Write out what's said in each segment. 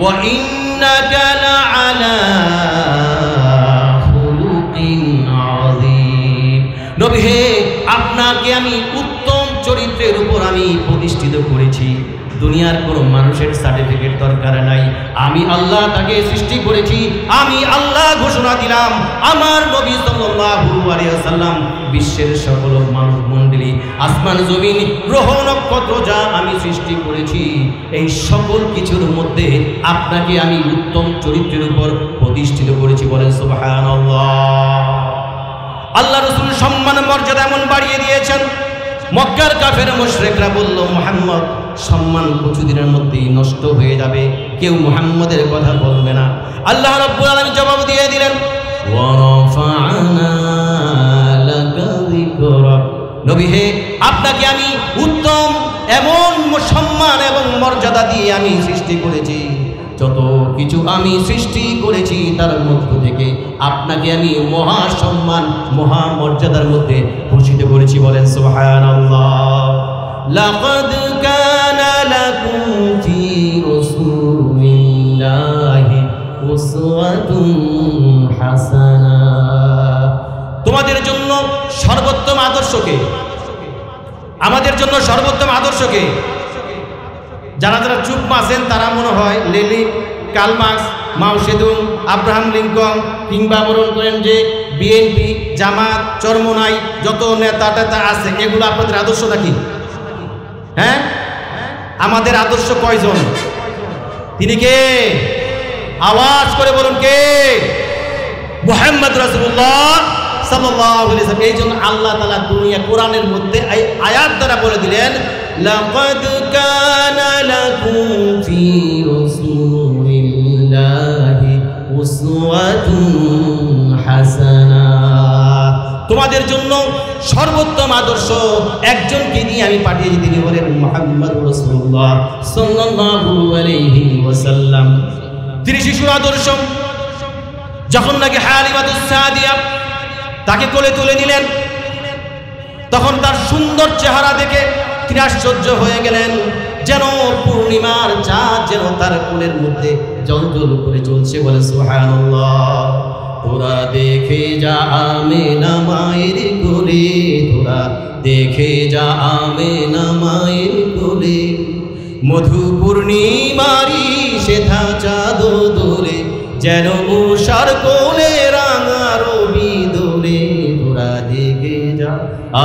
ওয়া ইন্নাকা লাআলা খুলুকিন আযীম। নবী হে, আপনাকে আমি উত্তম চরিত্রের উপর আমি প্রতিষ্ঠিত করেছি। দুনিয়ার কোনো মানুষের সার্টিফিকেট দরকার নাই, আমি আল্লাহ তাকে সৃষ্টি করেছি। আমি আল্লাহ ঘোষণা দিলাম, আমার নবী সাল্লাল্লাহু আলাইহি ওয়াসাল্লাম বিশ্বের সকল মানব মণ্ডলী, আসমান জমিন গ্রহ নক্ষত্র যা আমি সৃষ্টি করেছি, এই সকল কিছুর মধ্যে আপনাকে আমি উত্তম চরিত্রের উপর প্রতিষ্ঠিত করেছি। বলেন সুবহানাল্লাহ। আল্লাহ রাসূল সম্মান মর্যাদা এমন বাড়িয়ে দিয়েছেন, মক্কার কাফের মুশরিকরা বলল, মুহাম্মদ সম্মান কিছুদিনের মধ্যেই নষ্ট হয়ে যাবে, কেউ মুহাম্মদের কথা বলবে না। আল্লাহ রাব্বুল আলামিন জবাব দিয়ে দিলেন, ওয়া রাফা'না লাকা যিকরাক। নবী হে, আপনাকে আমি উত্তম এমন সম্মান এবং মর্যাদা দিয়ে আমি সৃষ্টি করেছি। যত কিছু আমি সৃষ্টি করেছি তার মধ্য থেকে আপনাকে আমি মহা সম্মান মহা মর্যাদার মধ্যে ভূষিত করেছি। বলেন সুবহানাল্লাহ। লাকাদ কানা লাকুম ফি রাসূলিল্লাহি উসওয়াতুন হাসানা। তোমাদের জন্য সর্বোত্তম আদর্শকে, আমাদের জন্য সর্বোত্তম আদর্শকে। যারা যারা চুপ আছেন তারা মনে হয় লেনিন, কার্ল মার্কস, মাও সেতুং, আব্রাহাম লিঙ্কন, কিংবা বরণ করেন যে বিএনপি, জামাত, চরমোনাই যত নেতা টেতা আছে, এগুলো আপনাদের আদর্শ নাকি? হ্যাঁ, আমাদের আদর্শ কয়জন? তিনি কে? আওয়াজ করে বলুন কে? মুহাম্মদ রাসূলুল্লাহ সাল্লাল্লাহু আলাইহি ওয়াসাল্লাম। এই জন্য আল্লাহ তাআলা দুনিয়া কোরআনের মধ্যে এই আয়াত দ্বারা বলে দিলেন, লাকাদ কানা লাকুম ফি রাসূলিল্লাহি উসওয়াতুন হাসানা। তোমাদের জন্য সর্বোত্তম আদর্শ একজনকে নিয়ে আমি পাঠিয়েছি, তিনি হলেন মুহাম্মদ রাসূলুল্লাহ সাল্লাল্লাহু আলাইহি ওয়াসাল্লাম। তিনি শিশুর আদর্শ। যখন নাকি হালিমাতুস সাদিয়া তাকে কোলে তুলে নিলেন, তখন তার সুন্দর চেহারা দেখে তিনি আশ্চর্য হয়ে গেলেন, যেন পূর্ণিমার চাঁদ যেন তার কোলের মধ্যে জ্বলজ্বল করে চলছে। বলে সুবহানাল্লাহ। তোরা দেখে যা আমেনা মায়ের কোলে, তোরা দেখে যা আমেনা মায়ের কোলে, মধু পূর্ণিমারি সেথা চাঁদ দোলে, যেন উষার কোলে রাঙা রবি দোলে। তোরা দেখে যা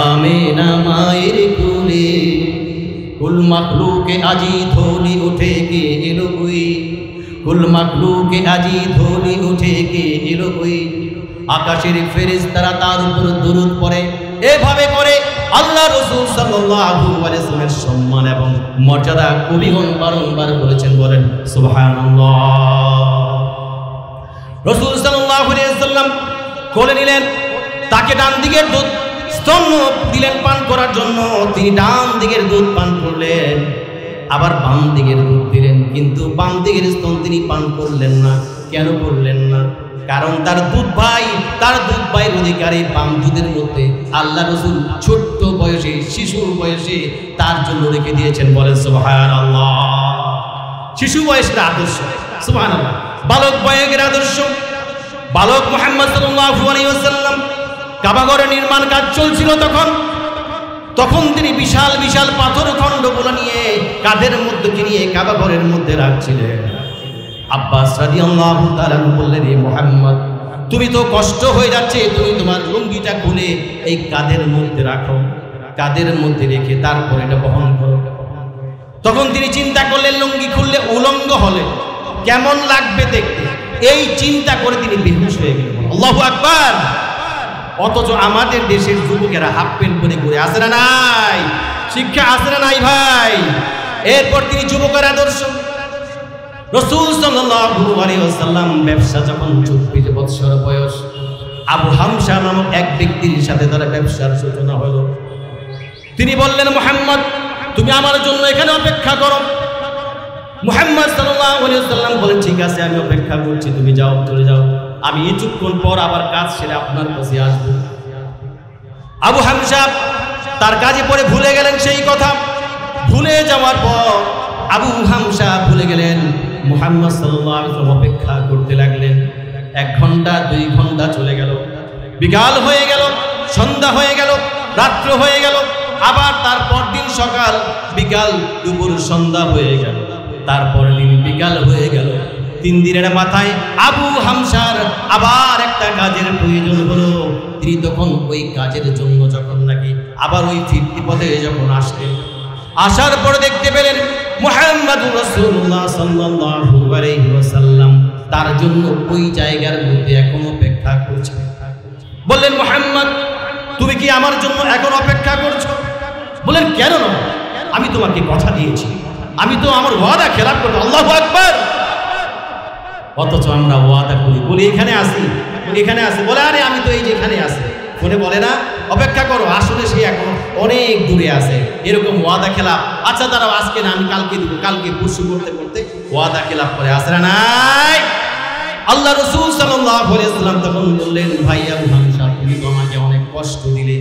আমেনা মায়ের কোলে। কুল মাখলুকে আজি ধোলি উঠে কে এলো কই, কুল মাখলুকে আজি ধোলি উঠে কে এলো কই। আকাশের ফেরেশতারা তার উপর দরুদ পড়ে। এভাবে করে আল্লাহ রাসূল সাল্লাল্লাহু আলাইহি ওয়াসাল্লামের সম্মান এবং মর্যাদা কবিগণ বারংবার বলেছেন। বলেন সুবহানাল্লাহ। রাসূল সাল্লাল্লাহু আলাইহি ওয়াসাল্লাম কোলে নিলেন, তাকে ডান দিকের দুধ স্তন দিলেন পান করার জন্য। তিনি ডান দিকের দুধ পান করলেন, আবার বাম দিকের দুধ দিলেন, কিন্তু বাম দিকের স্তন তিনি পান করলেন না। কেন করলেন না? কারণ তার দুধ ভাইয়ের অধিকারী বাম দুধের মধ্যে আল্লাহ রাসূল ছোট্ট বয়সে, শিশুর বয়সে তার জন্য রেখে দিয়েছেন। বলেন সুবহানাল্লাহ। শিশু বয়সের আদর্শ, সুবহানাল্লাহ। বালক বয়সের আদর্শ। বালক মুহাম্মদ সাল্লাল্লাহু আলাইহি ওয়াসাল্লাম কাবাঘরের নির্মাণ কাজ চলছিল। তখন তিনি বিশাল বিশাল পাথর খণ্ডগুলো নিয়ে কাঁধের মধ্যে নিয়ে কাবাঘরের মধ্যে রাখছিলেন। আব্বাস রাদিয়াল্লাহু তাআলা বললেন, হে মুহাম্মদ, তুমি তো কষ্ট হয়ে যাচ্ছে, তুমি তোমার লুঙ্গিটা খুলে এই কাঁধের মধ্যে রাখো, কাঁধের মধ্যে রেখে তারপর এটা বহন করো। তখন তিনি চিন্তা করলেন, লুঙ্গি খুললে উলঙ্গ হলে কেমন লাগবে দেখতে। এই চিন্তা করে তিনি বেহুশ হয়ে গেলেন। আল্লাহু আকবার। অথচ আমাদের দেশের যুবকেরা হাফ প্যান্ট পরে ঘুরে, আছে না নাই? শিক্ষা আছে না নাই ভাই? এরপর তিনি যুবকের আদর্শ। রাসূল সাল্লাল্লাহু আলাইহি ওয়াসাল্লাম ব্যবসা যখন 24 বছর বয়স, আবু হামসা নামক এক ব্যক্তির সাথে তার ব্যবসার সূচনা হলো। তিনি বললেন, মুহাম্মদ, তুমি আমার জন্য এখানে অপেক্ষা করো। মুহাম্মদ সাল্লাল্লাহু আলাইহি ওয়াসাল্লাম বলেন, ঠিক আছে, আমি অপেক্ষা করছি, তুমি যাও, চলে যাও, আমি কিছুক্ষণ পর আবার কাজ সেরে আপনার কাছে আসবো। আবু হামসা তার কাজে পড়ে ভুলে গেলেন সেই কথা। ভুলে যাওয়ার পর আবু হামসা ভুলে গেলেন মুহাম্মদ সাল্লাল্লাহু আলাইহি ওয়াসাল্লাম অপেক্ষা করতে লাগলেন। 1 ঘন্টা 2 ঘন্টা চলে গেল, বিকাল হয়ে গেল, সন্ধ্যা হয়ে গেল, রাত্র হয়ে গেল, আবার তারপর দিন সকাল, বিকাল, দুপুর, সন্ধ্যা হয়ে গেল, তারপর দিন বিকাল হয়ে গেল। 3 দিনের মাথায় আবু হামসার আবার একটা কাজের প্রয়োজন হলো। তিনি তখন ওই কাজের জন্য যখন নাকি আবার ওই ফিরতি পথে যখন আসলেন, আসার পরে দেখতে পেলেন মুহাম্মদুর রাসূলুল্লাহ সাল্লাল্লাহু আলাইহি ওয়াসাল্লাম তার জন্য ওই জায়গার মধ্যে এখন অপেক্ষা করছে। বললেন, মুহাম্মদ, তুমি কি আমার জন্য এখন অপেক্ষা করছো? বলেন, কেন না, আমি তোমাকে কথা দিয়েছি, আমি তো আমার ওয়াদা খেলাফ করব। আল্লাহু আকবার। অথচ আমরা ওয়াদা করি, বলি এখানে আসি, বলি এখানে আসি, বলে আরে আমি তো এই যে এখানে আসি, ফোনে বলে না অপেক্ষা করো, আসলে সে এখন অনেক দূরে আছে। এরকম ওয়াদা খেলাফ, আচ্ছা দাঁড়াও আজকে না, আমি কালকে দিব, কালকে পরশু করতে করতে ওয়াদা খেলাফ করে আসে না নাই। আল্লাহ রাসূল সাল্লাল্লাহু আলাইহি ওয়াসাল্লাম তখন বললেন, ভাই আবু হামসা, তুমি তো আমাকে অনেক কষ্ট দিলে,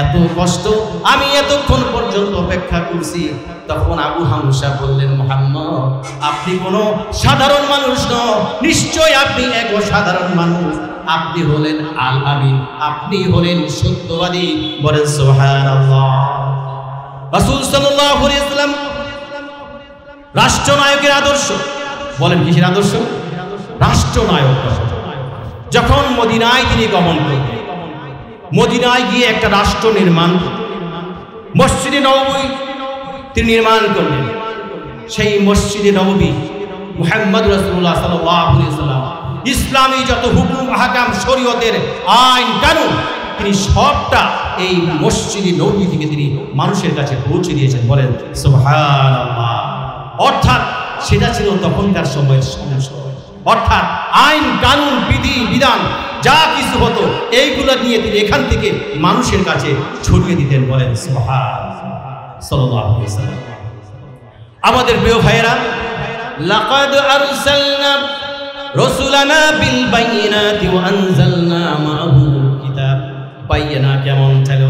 এত কষ্ট আমি এতক্ষণ পর্যন্ত অপেক্ষা করছি। তখন আবু হামসা বললেন, মুহাম্মদ, আপনি কোনো সাধারণ মানুষ নন, নিশ্চয় আপনি এক অসাধারণ মানুষ, আপনি হলেন আল আমিন, আপনি হলেন সত্যবাদী। বলেন সুবহানাল্লাহ। রাসূল সাল্লাল্লাহু আলাইহি ওয়াসাল্লাম রাষ্ট্রনায়কের আদর্শ, বলেন কিসের আদর্শ? রাষ্ট্রনায়ক। যখন মদিনায় তিনি গমন করলেন, মদিনায় গিয়ে একটা রাষ্ট্র নির্মাণ, মসজিদে নববী তিনি নির্মাণ করলেন। সেই মসজিদে নববী মুহাম্মদ রাসূলুল্লাহ সাল্লাল্লাহু আলাইহি ওয়াসাল্লাম ইসলামী যত হুকুম আহকাম শরীয়তের আইন কানুন তিনি সবটা এই মসজিদে নববী থেকে তিনি মানুষের কাছে পৌঁছে দিয়েছেন। বলেন সুবহানাল্লাহ। অর্থাৎ সেটা ছিল তখনকার সময়ের সমস্যা, অর্থাৎ আইন কানুন বিধি বিধান যা কিছু হতো এইগুলো নিয়ে তিনি এখান থেকে মানুষের কাছে ছড়িয়ে দিতেন। বলেন সুবহানাল্লাহ সাল্লাল্লাহু আলাইহি ওয়াসাল্লাম। আমাদের প্রিয় ভাইয়েরা, লাকাদ আরসালনা রাসূলানা বিল বাইয়িনাতি ওয়া আনজালনা মাআহুল কিতাব। বাইয়িনা কেমন ছিল?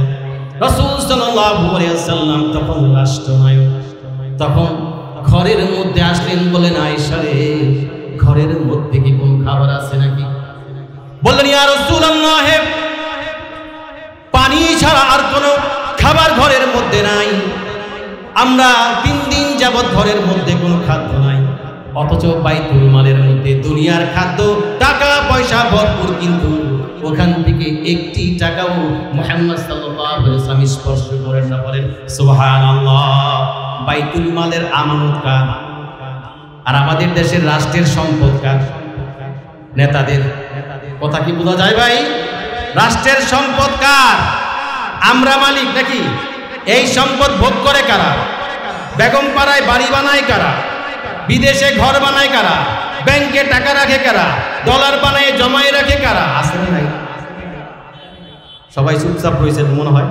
রাসূল সাল্লাল্লাহু আলাইহি ওয়াসাল্লাম তখন রাষ্ট্রনায়ক, তখন ঘরের মধ্যে আসলেন। বলেন, আয়েশা রে, ঘরের মধ্যে কি কোন খাবার আছে নাকি? বললেন, ইয়া রাসূলুল্লাহ, পানি ছাড়া আর কোনো খাবার ঘরের মধ্যে নাই, আমরা 3 দিন যাবত ঘরের মধ্যে কোনো খাদ্য নাই। অথচ বাইতুল মালের মধ্যে দুনিয়ার খাদ্য, টাকা পয়সা ভরপুর, কিন্তু ওখান থেকে একটি টাকাও মুহাম্মদ সাল্লাল্লাহু আলাইহি ওয়াসাল্লাম স্পর্শ করেন না। বলেন সুবহানাল্লাহ। বাইতুল মালের আমানত কার? আর আমাদের দেশের রাষ্ট্রের সম্পদ কার? নেতাদের। কথা কি বোঝা যায় ভাই? রাষ্ট্রের সম্পদ কার? আমরা মালিক নাকি? এই সম্পদ ভোগ করে কারা? বেগম পাড়ায় বাড়ি বানায় কারা? বিদেশে ঘর বানায় কারা? ব্যাংকে টাকা রাখে কারা? ডলার বানায় জমায় রাখে কারা? আছে না নাই? সবাই চুপচাপ রয়েছে মনে হয়।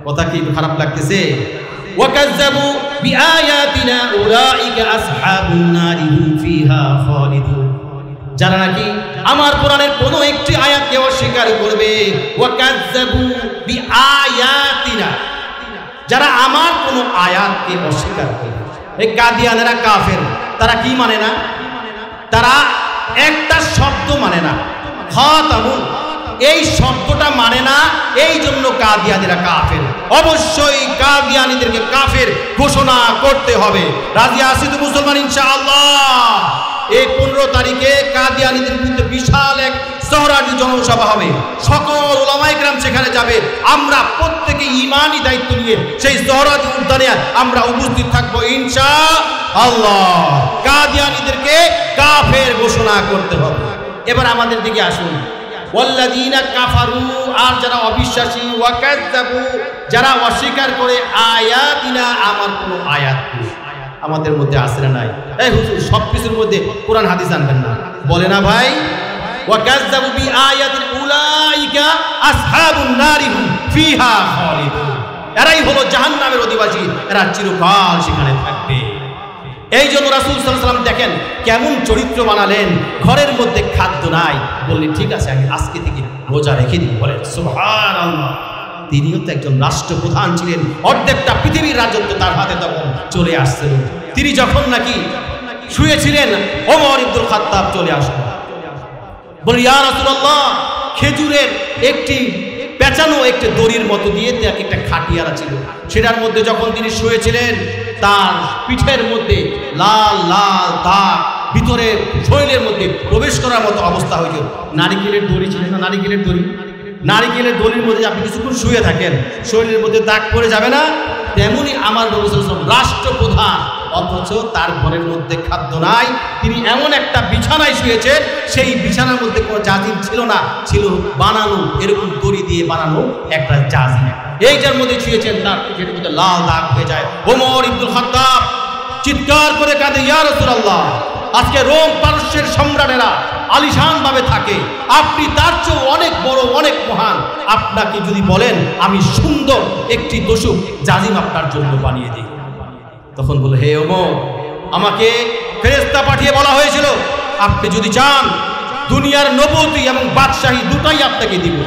কথা কি খারাপ লাগতেছে? ওয়াকাজ্জাবু বিআয়াতিনা উলাইকা আসহাবুন নারি হুম ফিহা খালিদুন। যারা নাকি আমার কোরআনের কোনো একটি আয়াতকে অস্বীকার করবে, ওয়াকাজ্জাবু বিআয়াতিনা, যারা আমার কোনো আয়াতকে অস্বীকার করবে। এই কাদিয়ানেরা কাফের, তারা কি মানে না? তারা একটা শব্দ মানে না, খাতামুন, এই শব্দটা মানে না, এই জন্য কাদিয়ানীরা কাফের। অবশ্যই কাদিয়ানীদেরকে কাফের ঘোষণা করতে হবে। রাজি আছি তো মুসলমান ইনশাআল্লাহ? এই 15 তারিখে কাদিয়ানীদের বিরুদ্ধে বিশাল এক শহরাদি জনসভা হবে, সকল উলামায়ে কেরাম সেখানে যাবে। আমরা প্রত্যেকে ঈমানি দায়িত্ব নিয়ে সেই শহরাদি উদ্যানে আমরা উপস্থিত থাকবো ইনশাআল্লাহ। কাদিয়ানীদেরকে কাফের ঘোষণা করতে হবে। এবার আমাদের দিকে আসুন। ওয়াল্লাযীনা কাফারু, আর যারা অবিশ্বাসী, ওয়াকাজ্জাবু, যারা অস্বীকার করে, আয়াতিনা, আমার কোনো আয়াত আমাদের মধ্যে আছে না নাই? এই হুজুর সব কিছুর মধ্যে কোরআন হাদিস আনবেন না, বলে না ভাই? ওয়াকাজ্জাবু বিআয়াতিনা উলাইকা আসহাবুন নারি হুম ফিহা খালিদুন। এরাই হলো জাহান্নামের অধিবাসী, এরা চিরকাল সেখানে থাকবে। এই জন্য রাসূল সাল্লাল্লাহু আলাইহি ওয়াসাল্লাম দেখেন কেমন চরিত্র বানালেন। ঘরের মধ্যে খাদ্য নাই, বললেন ঠিক আছে আমি আজকে থেকে রোজা রেখে দিই। বলেন সুবহানাল্লাহ। তিনিও তো একজন রাষ্ট্রপ্রধান ছিলেন, অর্ধেকটা পৃথিবীর রাজত্ব তার হাতে তখন চলে আসছিল। তিনি যখন নাকি শুয়েছিলেন, ওমর ইবনুল খাত্তাব চলে আসলো, বলে ইয়া রাসূলুল্লাহ, খেজুরের একটি পেঁচানো একটি দড়ির মতো দিয়ে একটা খাটিয়ারা ছিল, সেটার মধ্যে যখন তিনি শুয়েছিলেন তার পিঠের মধ্যে লাল লাল দাগ ভিতরে শরীরের মধ্যে প্রবেশ করার মতো অবস্থা হয়েছিল। নারিকেলের দড়ি ছিল না, নারিকেলের দড়ি, নারিকেলের দড়ির মধ্যে আপনি কিছুক্ষণ শুয়ে থাকেন, শরীরের মধ্যে দাগ পড়ে যাবে না? তেমনি আমার নবী সাল্লাল্লাহু আলাইহি ওয়াসাল্লাম রাষ্ট্রপ্রধান, অথচ তার ঘরের মধ্যে খাদ্য নাই, তিনি এমন একটা বিছানায় শুয়েছেন, সেই বিছানার মধ্যে কোনো জাজির ছিল না, ছিল বানানো এরকম দড়ি দিয়ে বানানো একটা জাজির, এইটার মধ্যে শুয়েছেন, তার পিঠের মধ্যে লাল দাগ হয়ে যায়। ওমর ইবনুল খাত্তাব চিৎকার করে কাঁদে, ইয়া রাসূলুল্লাহ, আজকে রোম পারস্যের সম্রাটেরা আলিশান ভাবে থাকে, আপনি তার চেয়ে অনেক বড়, অনেক মহান, আপনাকে যদি বলেন আমি সুন্দর একটি দোষক জাজিম আপনার জন্য বানিয়ে দিই। তখন বলে, হে ওমর, আমাকে ফেরেশতা পাঠিয়ে বলা হয়েছিল আপনি যদি চান দুনিয়ার নবুয়তি এবং বাদশাহী দুটাই আপনাকে দিব,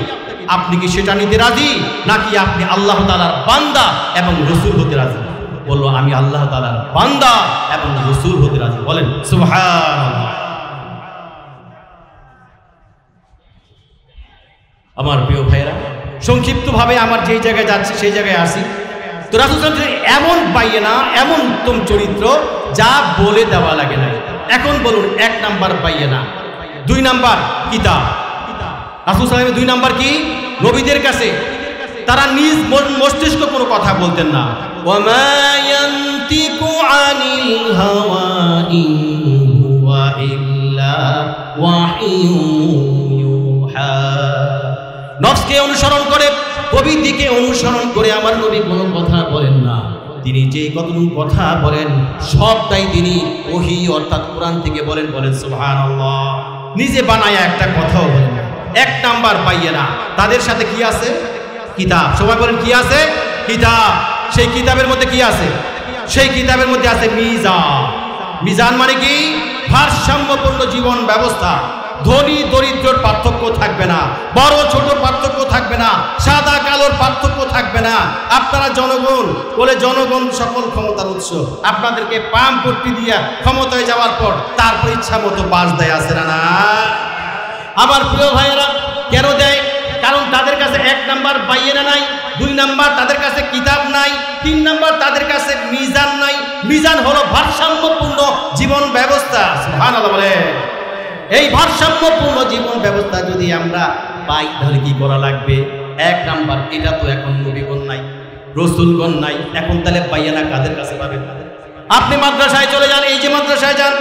আপনি কি সেটা নিতে রাজি, নাকি আপনি আল্লাহ তাআলার বান্দা এবং রাসূল হতে রাজি? বলল, আমি আল্লাহ তাআলার বান্দা এবং রাসূল হতে রাজি। বলেন সুবহানাল্লাহ। আমার প্রিয় ভাইয়েরা, সংক্ষিপ্তভাবে আমার যেই জায়গায় যাচ্ছি সেই জায়গায় আসি। তো রাসূল সাল্লাল্লাহু আলাইহি ওয়াসাল্লাম এমন বাইয়েনা, এমন উত্তম চরিত্র যা বলে দেওয়া লাগে না। এখন বলুন, 1 নাম্বার বাইয়েনা, 2 নাম্বার কিতাব। রাসূল সাল্লাল্লাহু আলাইহি ওয়াসাল্লাম 2 নাম্বার কি? নবীদের কাছে তারা নিজ মস্তিষ্ক কোনো কথা বলতেন না। ওয়ামা ইয়ানতিকু আনিল হাওয়া ইন হুয়া ইল্লা ওয়াহিয়ুন ইউহা। নফসকে অনুসরণ করে, প্রবৃত্তিকে অনুসরণ করে আমার নবী কোনো কথা বলেন না। তিনি যে কতটুকু কথা বলেন সবটাই তিনি ওহী অর্থাৎ কোরআন থেকে বলেন। বলেন সুবহানাল্লাহ। নিজে বানায়া একটা কথাও বলেন না। 1 নাম্বার বাইয়েনা, তাদের সাথে কি আছে? কিতাব। সবাই বলেন কি আছে? কিতাব। সেই কিতাবের মধ্যে কি আছে? সেই কিতাবের মধ্যে আছে মিজান। মিজান মানে কি? ভারসাম্যপূর্ণ জীবন ব্যবস্থা। ধনী দরিদ্রর পার্থক্য থাকবে না, বড় ছোট পার্থক্য থাকবে না, সাদা কালোর পার্থক্য থাকবে না। আপনারা জনগণ বলে, জনগণ সকল ক্ষমতার উৎস, আপনাদেরকে পাম পট্টি দিয়া ক্ষমতায় যাওয়ার পর তারপর ইচ্ছা মতো বাস দেয়, আছে না? আমার প্রিয় ভাইয়েরা, কেন দেয়? কারণ তাদের কাছে 1 নাম্বার বাইয়েনা নাই, 2 নাম্বার তাদের কাছে কিতাব নাই, 3 নাম্বার তাদের কাছে মিজান নাই। মিজান হলো ভারসাম্যপূর্ণ জীবন ব্যবস্থা। সুবহানাল্লাহ বলে। এই ভারসাম্যপূর্ণ জীবন ব্যবস্থা যদি আমরা পাই তাহলে কি করা লাগবে? 1 নাম্বার, এটা তো এখন নবীগণ নাই, রাসূলগণ নাই, এখন তাহলে বাইয়েনা কাদের কাছে পাবেন? আপনি মাদ্রাসায় চলে যান, এই যে মাদ্রাসায় যান,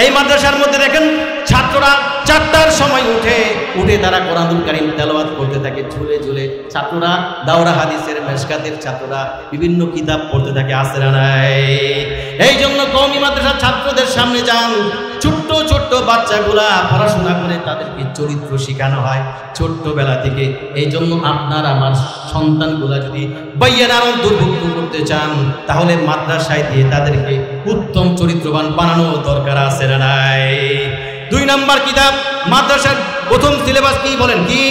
এই মাদ্রাসার মধ্যে দেখেন ছাত্ররা 4টার সময় উঠে তারা কোরআনুল কারীম তেলাওয়াত করতে থাকে ঝুলে ঝুলে। ছাত্ররা দাওরা হাদিসের, মেশকাতের ছাত্ররা বিভিন্ন কিতাব পড়তে থাকে, আছে না নাই? এই জন্য কওমি মাদ্রাসার ছাত্রদের সামনে যান, ছোট্ট ছোট্ট বাচ্চাগুলা পড়াশোনা করে তাদেরকে চরিত্র শেখানো হয় ছোট্টবেলা থেকে। এই জন্য আপনার আমার সন্তানগুলা যদি বাইয়েনার অন্তর্ভুক্ত করতে চান তাহলে মাদ্রাসায় দিয়ে তাদেরকে উত্তম চরিত্রবান বানানো দরকার, আছে না নাই? 2 নাম্বার কিতাব। মাদ্রাসার প্রথম সিলেবাস কি? বলেন কি?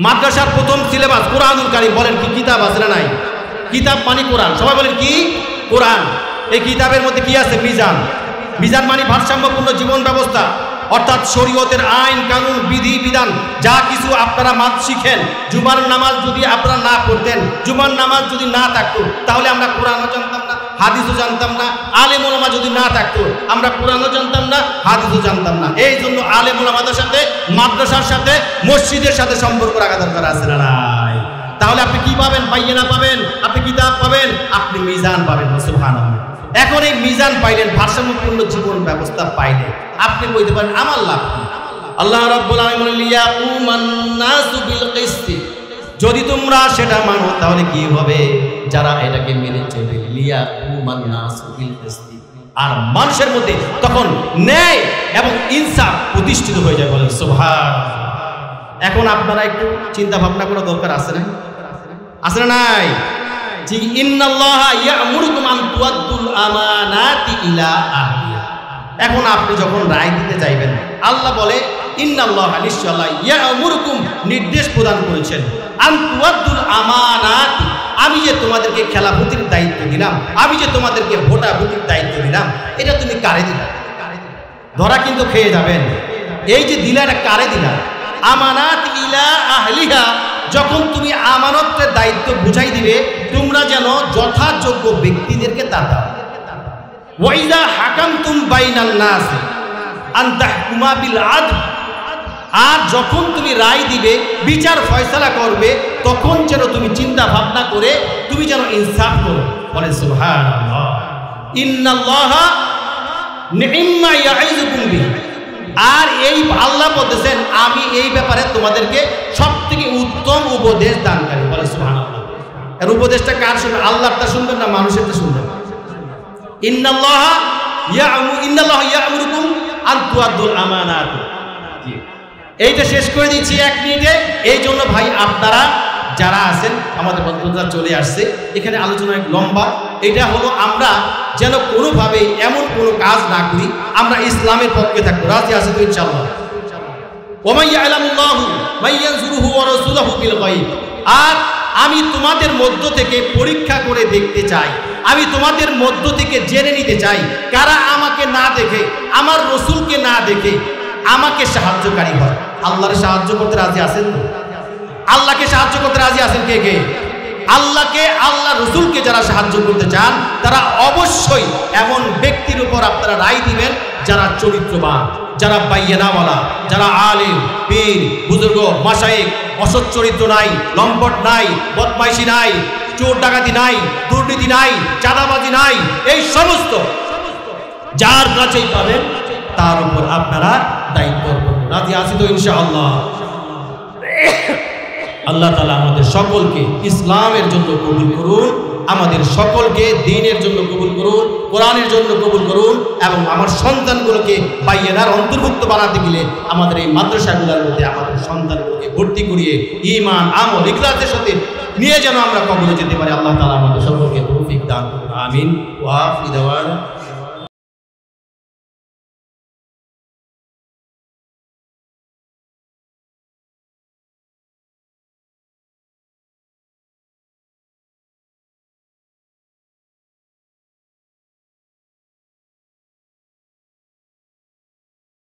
মাদ্রাসার প্রথম সিলেবাস কোরআনুল কারীম। বলেন কি? কিতাব, আছে না নাই? কিতাব মানে কোরআন। সবাই বলেন কি? কোরআন। এই কিতাবের মধ্যে কি আছে? মিজান। মিজান মানে ভারসাম্যপূর্ণ জীবন ব্যবস্থা, অর্থাৎ শরীয়তের আইন কানুন বিধি বিধান যা কিছু আপনারা শিখেন। জুমার নামাজ যদি আপনারা না পড়তেন, জুমার নামাজ যদি না থাকতো তাহলে আমরা কোরআনও জানতাম না, হাদিসও জানতাম না। আলেম ওলামা যদি না থাকতো আমরা কোরআনও জানতাম না, হাদিসও জানতাম না। এই জন্য আলেম ওলামাদের সাথে, মাদ্রাসার সাথে, মসজিদের সাথে সম্পর্ক রাখা দরকার, আছে না নাই? তাহলে আপনি কি পাবেন? বাইয়েনা পাবেন, আপনি কিতাব পাবেন, আপনি মিজান পাবেন। সুবহানাল্লাহ। এখন এই মিজান পাইলেন, ভারসাম্যপূর্ণ জীবন ব্যবস্থা পাইলে আপনি বলতে পারেন আমার লাভ কি? আল্লাহ রাব্বুল আলামিন বলেন, লিয়াকুমান নাসু বিল কিসতি। যদি তোমরা সেটা মানো তাহলে কি হবে? যারা এটাকে মেনে চলবে, লিয়াকুমান নাসু বিল কিসতি, আর মানুষের মধ্যে তখন ন্যায় এবং ইনসাফ প্রতিষ্ঠিত হয়ে যায়। বলেন সুবহানাল্লাহ। এখন আপনারা একটু চিন্তা ভাবনা করা দরকার, আছে না? আছে না নাই? জি, ইন্নাল্লাহা ইয়া'মুরুকুম আন তুআদ্দুল আমানাতি ইলা আহলিহা। এখন আপনি যখন রায় দিতে যাইবেন, আল্লাহ বলে ইন্নাল্লাহা, নিশ্চয় আল্লাহ, ইয়া'মুরুকুম, নির্দেশ প্রদান করেছেন, আন তুআদ্দুল আমানাতি, আমি যে তোমাদেরকে খেলাফতির দায়িত্ব দিলাম, আমি যে তোমাদেরকে ভোটাভুটির দায়িত্ব দিলাম, এটা তুমি কারে দিলা? ধরা কিন্তু খেয়ে যাবেন। এই যে দিলা, এটা কারে দিলা? আমানাত ইলা আহলিহা, যখন তুমি আমানতের দায়িত্ব বুঝাই দিবে, তোমরা যেন যথাযোগ্য ব্যক্তিদেরকে তা দাও। ওয়াইদা হাকামতুম বাইনান নাস আন তাহকুমা বিল আদল, আর যখন তুমি রায় দিবে, বিচার ফয়সালা করবে, তখন যেন তুমি চিন্তা ভাবনা করে তুমি যেন ইনসাফ করো। বলে সুবহানাল্লাহ। ইন্নাল্লাহা নি'ম্মা ইয়াইযুকুম বিহি, আর এই আল্লাহ বলতেছেন আমি এই ব্যাপারে তোমাদেরকে সবথেকে উত্তম উপদেশ দানকারী। বলে সুবহানাল্লাহ। এর উপদেশটা কার শুনবেন? আল্লাহরটা শুনবেন না মানুষেরটা শুনবেন? ইন্নাল্লাহা ইয়া'মুরুকুম আন তুআদ্দুল আমানাত। এইটা শেষ করে দিচ্ছি 1 মিনিটে। এই জন্য ভাই আপনারা যারা আছেন, আমাদের বন্ধুরা চলে আসছে, এখানে আলোচনা অনেক লম্বা। এটা হলো আমরা যেন কোনোভাবেই এমন কোনো কাজ না করি, আমরা ইসলামের পক্ষে থাকবো। রাজি আছে তো ইনশাআল্লাহ? ওয়া ইয়ালামুল্লাহু মাইয়ানজুরুহু ওয়া রাসূলুহু বিল গায়ব। আর আমি তোমাদের মধ্য থেকে পরীক্ষা করে দেখতে চাই, আমি তোমাদের মধ্য থেকে জেনে নিতে চাই কারা আমাকে না দেখে, আমার রসুলকে না দেখে আমাকে সাহায্যকারী হয়। আল্লাহর সাহায্য করতে রাজি আছেন তো? আল্লাহকে সাহায্য করতে রাজি আছেন কে কে? আল্লাহকে, আল্লাহ রসুলকে যারা সাহায্য করতে চান, তারা অবশ্যই এমন ব্যক্তির উপর আপনারা রায় দিবেন যারা চরিত্রবান, যারা বাইয়ানাওয়ালা, যারা আলেম, পীর, বুজুর্গ, মাশায়েখ, অসৎ চরিত্র নাই, লম্পট নাই, বদমাইশি নাই, চোর ডাকাতি নাই, দুর্নীতি নাই, চাঁদাবাজি নাই, এই সমস্ত যার কাছেই পাবেন তার উপর আপনারা দায়িত্ব করবেন। রাজি আছি তো ইনশাআল্লাহ? আল্লাহ তাআলা আমাদের সকলকে ইসলামের জন্য কবুল করুন, আমাদের সকলকে দ্বীনের জন্য কবুল করুন, কোরআনের জন্য কবুল করুন, এবং আমার সন্তানগুলোকে বাইয়ানার অন্তর্ভুক্ত বানাতে গেলে আমাদের এই মাদ্রাসাগুলোর মধ্যে আমাদের সন্তানগুলোকে ভর্তি করিয়ে ঈমান, আমল, ইখলাসের সাথে নিয়ে যেন আমরা কবরে যেতে পারি। আল্লাহ তাআলা আমাদের সকলকে তৌফিক দান করুন। আমিন। ওয়া আখিরু দাওয়ানা